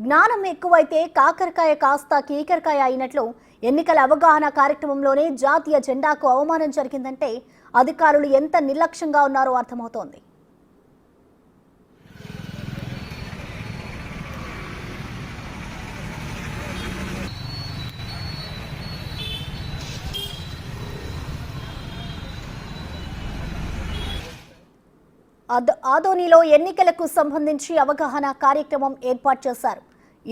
జ్ఞానం ఎక్కువైతే కాకరకాయ కాస్త కీకరకాయ అయినట్లు ఎన్నికల అవగాహన కార్యక్రమంలోనే జాతీయ జెండాకు అవమానం జరిగిందంటే అధికారులు ఎంత నిర్లక్ష్యంగా ఉన్నారో అర్థమవుతోంది. ఆదోనిలో ఎన్నికలకు సంబంధించి అవగాహన కార్యక్రమం ఏర్పాటు చేశారు.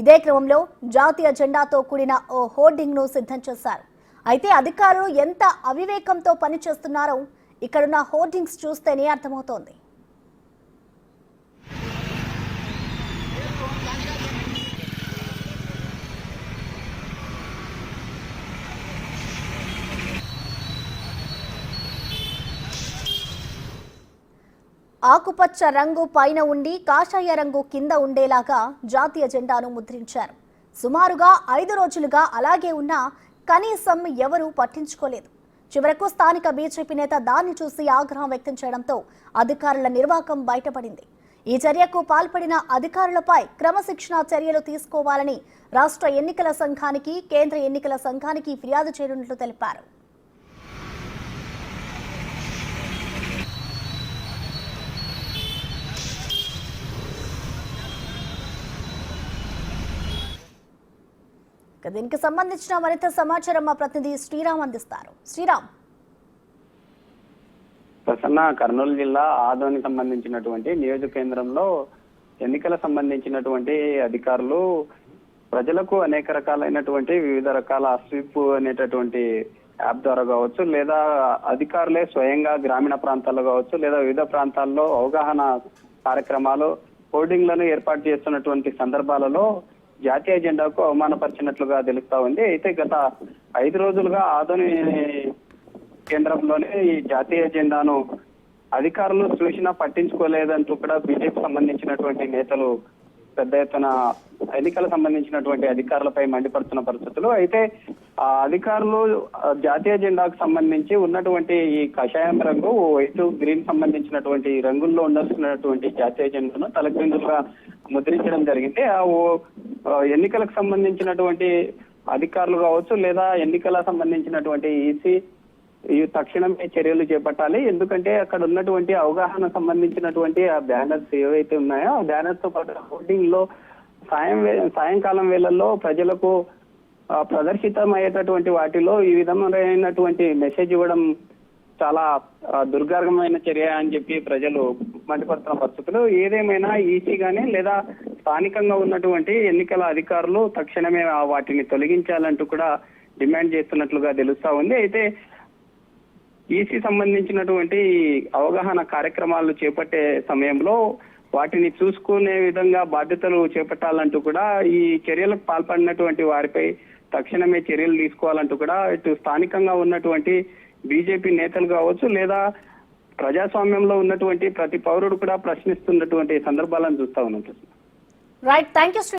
ఇదే క్రమంలో జాతీయ జెండాతో కూడిన ఓ హోర్డింగ్ ను సిద్ధం చేశారు. అయితే అధికారులు ఎంత అవివేకంతో పనిచేస్తున్నారో ఇక్కడున్న హోర్డింగ్స్ చూస్తేనే అర్థమవుతోంది. ఆకుపచ్చ రంగు పైన ఉండి కాషాయ రంగు కింద ఉండేలాగా జాతీయ జెండాను ముద్రించారు. సుమారుగా 5 రోజులుగా అలాగే ఉన్నా కనీసం ఎవరూ పట్టించుకోలేదు. చివరకు స్థానిక బీజేపీ నేత దాన్ని చూసి ఆగ్రహం వ్యక్తం చేయడంతో అధికారుల నిర్వాకం బయటపడింది. ఈ చర్యకు పాల్పడిన అధికారులపై క్రమశిక్షణా చర్యలు తీసుకోవాలని రాష్ట్ర ఎన్నికల సంఘానికి, కేంద్ర ఎన్నికల సంఘానికి ఫిర్యాదు చేయనున్నట్లు తెలిపారు. దీనికి సంబంధించిన మరింత సమాచారం మా ప్రతినిధి శ్రీరామ్ అందిస్తారు. శ్రీరామ్. ప్రసన్న, కర్నూలు జిల్లా ఆదోని సంబంధించినటువంటి నియోజక కేంద్రంలో ఎన్నికల సంబంధించినటువంటి అధికారులు ప్రజలకు అనేక రకాలైనటువంటి వివిధ రకాల స్వీప్ అనేటటువంటి యాప్ ద్వారా కావచ్చు, లేదా అధికారులే స్వయంగా గ్రామీణ ప్రాంతాల్లో కావచ్చు, లేదా వివిధ ప్రాంతాల్లో అవగాహన కార్యక్రమాలు హోర్డింగ్లను ఏర్పాటు చేస్తున్నటువంటి సందర్భాలలో జాతీయ జెండాకు అవమానపరిచినట్లుగా తెలుస్తా ఉంది. అయితే గత 5 రోజులుగా ఆదోని కేంద్రంలోనే ఈ జాతీయ జెండాను అధికారులు చూసినా పట్టించుకోలేదంటూ కూడా బీజేపీ సంబంధించినటువంటి నేతలు పెద్ద ఎత్తున ఎన్నికల సంబంధించినటువంటి అధికారులపై మండిపడుతున్న పరిస్థితులు. అయితే ఆ అధికారులు జాతీయ జెండాకు సంబంధించి ఉన్నటువంటి ఈ కషాయం రంగు, వైట్, గ్రీన్ సంబంధించినటువంటి రంగుల్లో ఉండాల్సినటువంటి జాతీయ జెండాను తలక్రిందులుగా ముద్రించడం జరిగింది. ఎన్నికలకు సంబంధించినటువంటి అధికారులు కావచ్చు, లేదా ఎన్నికల సంబంధించినటువంటి ఈసీ ఈ తక్షణమే చర్యలు చేపట్టాలి. ఎందుకంటే అక్కడ ఉన్నటువంటి అవగాహన సంబంధించినటువంటి ఆ బ్యానర్స్ ఏవైతే ఉన్నాయో ఆ బ్యానర్స్ తో పాటు హోర్డింగ్ లో సాయంకాలం వేళల్లో ప్రజలకు ప్రదర్శితమయ్యేటటువంటి వాటిలో ఈ విధమైనటువంటి మెసేజ్ ఇవ్వడం చాలా దుర్గార్గమైన చర్య అని చెప్పి ప్రజలు మండిపడుతున్న పరిస్థితులు. ఏదేమైనా ఈసీ గానీ లేదా స్థానికంగా ఉన్నటువంటి ఎన్నికల అధికారులు తక్షణమే వాటిని తొలగించాలంటూ కూడా డిమాండ్ చేస్తున్నట్లుగా తెలుస్తా ఉంది. అయితే ఈసీ సంబంధించినటువంటి అవగాహన కార్యక్రమాలు చేపట్టే సమయంలో వాటిని చూసుకునే విధంగా బాధ్యతలు చేపట్టాలంటూ కూడా ఈ చర్యలకు పాల్పడినటువంటి వారిపై తక్షణమే చర్యలు తీసుకోవాలంటూ కూడా ఇటు స్థానికంగా ఉన్నటువంటి బీజేపీ నేతలు కావచ్చు, లేదా ప్రజాస్వామ్యంలో ఉన్నటువంటి ప్రతి పౌరుడు కూడా ప్రశ్నిస్తున్నటువంటి సందర్భాలను చూస్తా ఉన్నాం. Right, thank you.